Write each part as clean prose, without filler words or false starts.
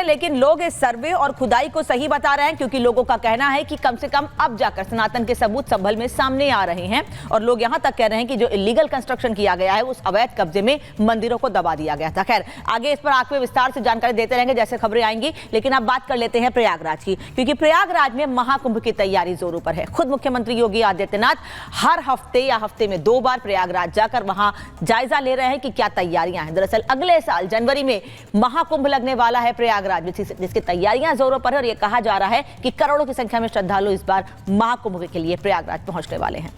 लेकिन लोग इस सर्वे और खुदाई को सही बता रहे हैं, क्योंकि लोगों का कहना है कि कम से कम अब जाकर सनातन के सबूत संभल में सामने आ रहे हैं और लोग यहां तक कह रहे हैं कि जो इलीगल कंस्ट्रक्शन किया गया है उस अवैध कब्जे में मंदिरों को दबा दिया गया था। खैर, आगे इस पर आगे विस्तार से जानकारी देते रहेंगे जैसे खबरें आएंगी, लेकिन अब बात कर लेते हैं प्रयागराज की, क्योंकि प्रयागराज में महाकुंभ की तैयारी जोरों पर है। खुद मुख्यमंत्री योगी आदित्यनाथ हर हफ्ते या हफ्ते में 2 बार प्रयागराज जाकर वहां जायजा ले रहे हैं कि क्या तैयारियां हैं। दरअसल अगले साल जनवरी में महाकुंभ लगने वाला है प्रयागराज में, जिसकी तैयारियां जोरों पर है और यह कहा जा रहा है कि करोड़ों की संख्या में श्रद्धालु इस बार महाकुंभ के लिए प्रयागराज पहुंचने वाले हैं।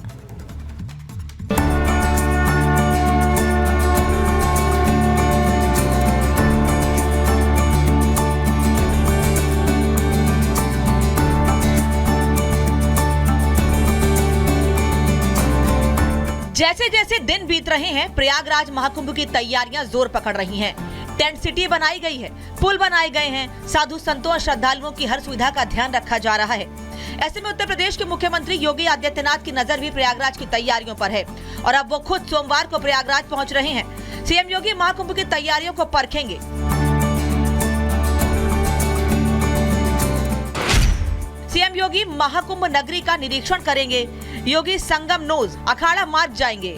जैसे जैसे दिन बीत रहे हैं, प्रयागराज महाकुंभ की तैयारियां जोर पकड़ रही हैं। टेंट सिटी बनाई गई है, पुल बनाए गए हैं, साधु संतों और श्रद्धालुओं की हर सुविधा का ध्यान रखा जा रहा है। ऐसे में उत्तर प्रदेश के मुख्यमंत्री योगी आदित्यनाथ की नजर भी प्रयागराज की तैयारियों पर है और अब वो खुद सोमवार को प्रयागराज पहुंच रहे हैं। सीएम योगी महाकुंभ की तैयारियों को परखेंगे। सीएम योगी महाकुंभ नगरी का निरीक्षण करेंगे। योगी संगम नोज अखाड़ा मार्च जाएंगे।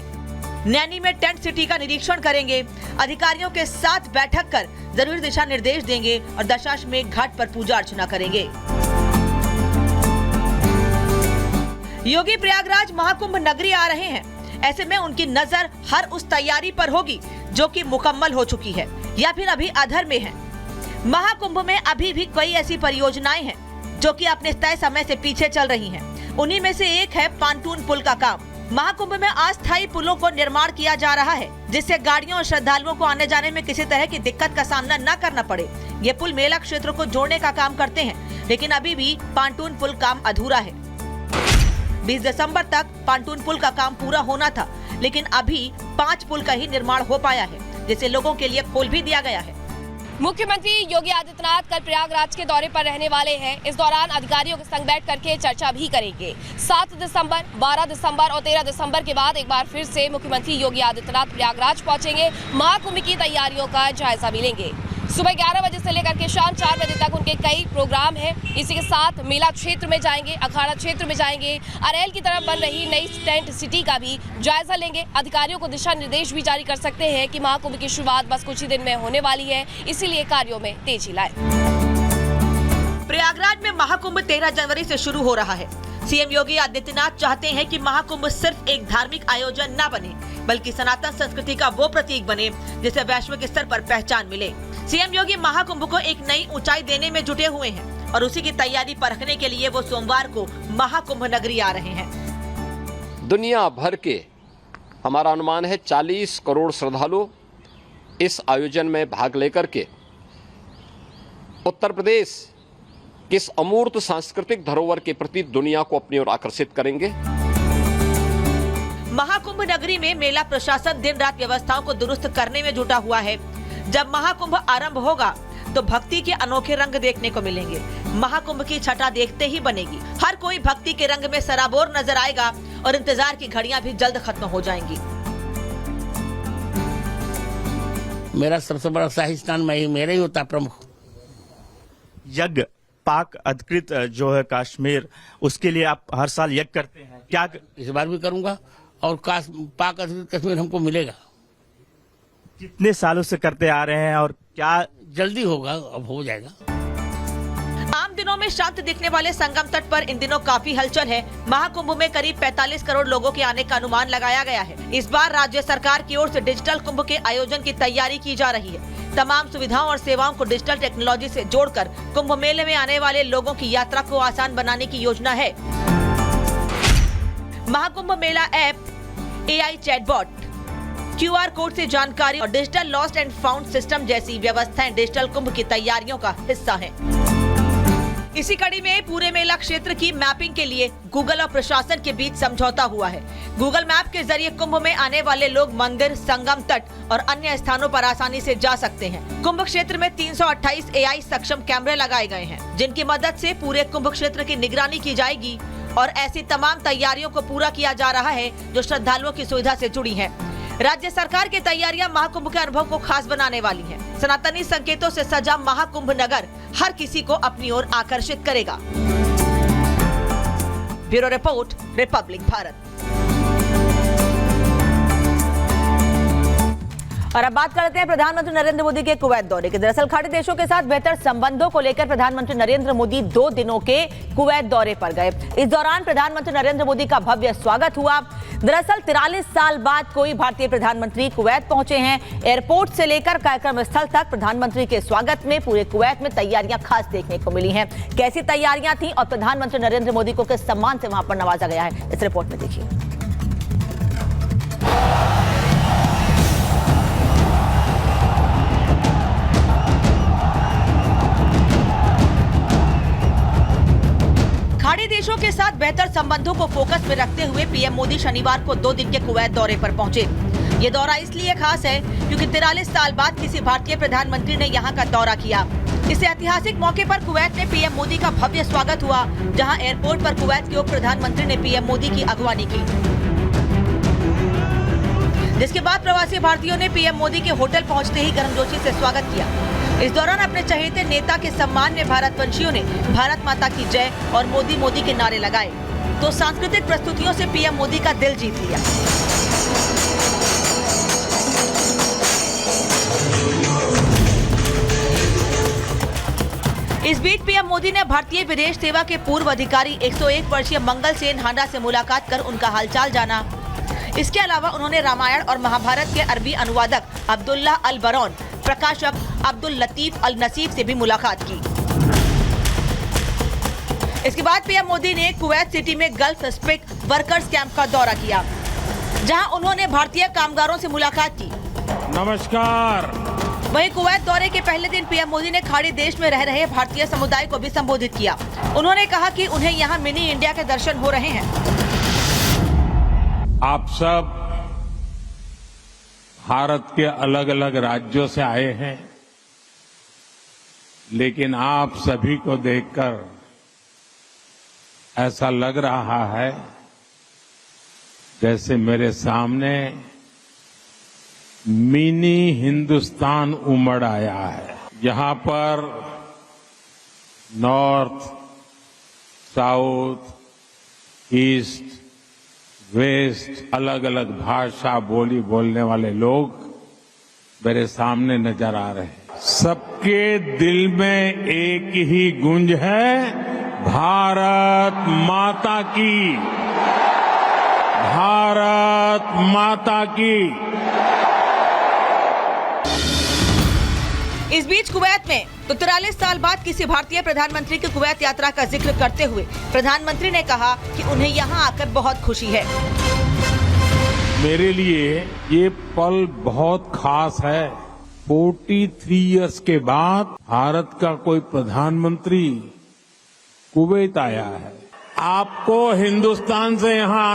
नैनी में टेंट सिटी का निरीक्षण करेंगे। अधिकारियों के साथ बैठक कर जरूरी दिशा निर्देश देंगे और दशाश्वमेध घाट पर पूजा अर्चना करेंगे। योगी प्रयागराज महाकुंभ नगरी आ रहे हैं, ऐसे में उनकी नजर हर उस तैयारी पर होगी जो कि मुकम्मल हो चुकी है या फिर अभी अधर में है। महाकुंभ में अभी भी कई ऐसी परियोजनाएं हैं जो कि अपने तय समय से पीछे चल रही हैं। उन्हीं में से एक है पांटून पुल का काम। महाकुंभ में अस्थायी पुलों को निर्माण किया जा रहा है, जिससे गाड़ियों और श्रद्धालुओं को आने जाने में किसी तरह की दिक्कत का सामना न करना पड़े। ये पुल मेला क्षेत्र को जोड़ने का काम करते हैं, लेकिन अभी भी पांटून पुल काम अधूरा है। 20 दिसंबर तक पांटून पुल का काम पूरा होना था, लेकिन अभी 5 पुल का ही निर्माण हो पाया है, जिसे लोगों के लिए खोल भी दिया गया है। मुख्यमंत्री योगी आदित्यनाथ कल प्रयागराज के दौरे पर रहने वाले हैं। इस दौरान अधिकारियों के संग बैठ करके चर्चा भी करेंगे। 7 दिसंबर, 12 दिसंबर और 13 दिसंबर के बाद एक बार फिर से मुख्यमंत्री योगी आदित्यनाथ प्रयागराज पहुंचेंगे। महाकुंभ की तैयारियों का जायजा भी लेंगे। सुबह 11 बजे से लेकर के शाम 4 बजे तक उनके कई प्रोग्राम हैं। इसी के साथ मेला क्षेत्र में जाएंगे, अखाड़ा क्षेत्र में जाएंगे, अरेल की तरफ बन रही नई टेंट सिटी का भी जायजा लेंगे। अधिकारियों को दिशा निर्देश भी जारी कर सकते हैं कि महाकुंभ की शुरुआत बस कुछ ही दिन में होने वाली है, इसीलिए कार्यों में तेजी लाए। प्रयागराज में महाकुंभ 13 जनवरी से शुरू हो रहा है। सीएम योगी आदित्यनाथ चाहते हैं कि महाकुंभ सिर्फ एक धार्मिक आयोजन न बने, बल्कि सनातन संस्कृति का वो प्रतीक बने जिसे वैश्विक स्तर पर पहचान मिले। सीएम योगी महाकुंभ को एक नई ऊंचाई देने में जुटे हुए हैं और उसी की तैयारी परखने के लिए वो सोमवार को महाकुंभ नगरी आ रहे हैं। दुनिया भर के हमारा अनुमान है 40 करोड़ श्रद्धालु इस आयोजन में भाग लेकर के उत्तर प्रदेश किस अमूर्त सांस्कृतिक धरोहर के प्रति दुनिया को अपनी ओर आकर्षित करेंगे। महाकुंभ नगरी में मेला प्रशासन दिन रात व्यवस्थाओं को दुरुस्त करने में जुटा हुआ है। जब महाकुंभ आरंभ होगा तो भक्ति के अनोखे रंग देखने को मिलेंगे। महाकुंभ की छटा देखते ही बनेगी। हर कोई भक्ति के रंग में सराबोर नजर आएगा और इंतजार की घड़ियां भी जल्द खत्म हो जाएंगी। मेरा सबसे बड़ा शाही स्नान मेरा ही होता प्रमुख। यज्ञ पाक अधिकृत जो है कश्मीर, उसके लिए आप हर साल यज्ञ करते हैं क्या? इस बार भी करूंगा और पाक अधिकृत कश्मीर हमको मिलेगा। कितने सालों से करते आ रहे हैं और क्या जल्दी होगा? अब हो जाएगा। आम दिनों में शांत दिखने वाले संगम तट पर इन दिनों काफी हलचल है। महाकुंभ में करीब 45 करोड़ लोगों के आने का अनुमान लगाया गया है। इस बार राज्य सरकार की ओर से डिजिटल कुंभ के आयोजन की तैयारी की जा रही है। तमाम सुविधाओं और सेवाओं को डिजिटल टेक्नोलॉजी से जोड़कर कुंभ मेले में आने वाले लोगों की यात्रा को आसान बनाने की योजना है। Mahakumbh Mela app, AI chatbot, QR code से जानकारी और digital lost and found system जैसी व्यवस्थाएं डिजिटल कुंभ की तैयारियों का हिस्सा हैं। इसी कड़ी में पूरे मेला क्षेत्र की मैपिंग के लिए गूगल और प्रशासन के बीच समझौता हुआ है। गूगल मैप के जरिए कुंभ में आने वाले लोग मंदिर, संगम तट और अन्य स्थानों पर आसानी से जा सकते हैं। कुंभ क्षेत्र में 328 AI सक्षम कैमरे लगाए गए हैं, जिनकी मदद से पूरे कुंभ क्षेत्र की निगरानी की जाएगी और ऐसी तमाम तैयारियों को पूरा किया जा रहा है जो श्रद्धालुओं की सुविधा से जुड़ी है। राज्य सरकार की तैयारियां महाकुंभ के अनुभव को खास बनाने वाली हैं। सनातनी संकेतों से सजा महाकुंभ नगर हर किसी को अपनी ओर आकर्षित करेगा। Bureau report, Republic Bharat. और अब बात करते हैं प्रधानमंत्री नरेंद्र मोदी के कुवैत दौरे की। दरअसल खाड़ी देशों के साथ बेहतर संबंधों को लेकर प्रधानमंत्री नरेंद्र मोदी 2 दिनों के कुवैत दौरे पर गए। इस दौरान प्रधानमंत्री नरेंद्र मोदी का भव्य स्वागत हुआ। दरअसल 43 साल बाद कोई भारतीय प्रधानमंत्री कुवैत पहुंचे हैं। एयरपोर्ट से लेकर कार्यक्रम स्थल तक प्रधानमंत्री के स्वागत में पूरे कुवैत में तैयारियां खास देखने को मिली हैं। कैसी तैयारियां थी और प्रधानमंत्री नरेंद्र मोदी को किस सम्मान से वहां पर नवाजा गया है, इस रिपोर्ट में देखिए। खाड़ी देशों के साथ बेहतर संबंधों को फोकस में रखते हुए पीएम मोदी शनिवार को 2 दिन के कुवैत दौरे पर पहुंचे। ये दौरा इसलिए खास है क्योंकि 43 साल बाद किसी भारतीय प्रधानमंत्री ने यहां का दौरा किया। इस ऐतिहासिक मौके पर कुवैत में पीएम मोदी का भव्य स्वागत हुआ, जहां एयरपोर्ट पर कुवैत के उप प्रधानमंत्री ने पीएम मोदी की अगवानी की, जिसके बाद प्रवासी भारतीयों ने पीएम मोदी के होटल पहुंचते ही गर्मजोशी से स्वागत किया। इस दौरान अपने चहेते नेता के सम्मान में भारतवंशियों ने भारत माता की जय और मोदी मोदी के नारे लगाए तो सांस्कृतिक प्रस्तुतियों से पीएम मोदी का दिल जीत लिया। इस बीच पीएम मोदी ने भारतीय विदेश सेवा के पूर्व अधिकारी 101 वर्षीय मंगल सेन हांडा से मुलाकात कर उनका हालचाल जाना। इसके अलावा उन्होंने रामायण और महाभारत के अरबी अनुवादक अब्दुल्ला अल बरौन, प्रकाशक अब्दुल लतीफ अल नसीब से भी मुलाकात की। इसके बाद पीएम मोदी ने कुवैत सिटी में गल्फ स्पिक वर्कर्स कैंप का दौरा किया, जहां उन्होंने भारतीय कामगारों से मुलाकात की। नमस्कार। वहीं कुवैत दौरे के पहले दिन पीएम मोदी ने खाड़ी देश में रह रहे भारतीय समुदाय को भी संबोधित किया। उन्होंने कहा कि उन्हें यहाँ मिनी इंडिया के दर्शन हो रहे हैं। आप सब भारत के अलग अलग राज्यों से आए हैं, लेकिन आप सभी को देखकर ऐसा लग रहा है जैसे मेरे सामने मिनी हिंदुस्तान उमड़ आया है। यहाँ पर नॉर्थ, साउथ, ईस्ट, वेस्ट अलग अलग भाषा बोली बोलने वाले लोग मेरे सामने नजर आ रहे हैं। सबके दिल में एक ही गूंज है, भारत माता की, भारत माता की। इस बीच कुवैत में तो 43 साल बाद किसी भारतीय प्रधानमंत्री की कुवैत यात्रा का जिक्र करते हुए प्रधानमंत्री ने कहा कि उन्हें यहां आकर बहुत खुशी है। मेरे लिए ये पल बहुत खास है। 43 इयर्स के बाद भारत का कोई प्रधानमंत्री कुवैत आया है। आपको हिंदुस्तान से यहाँ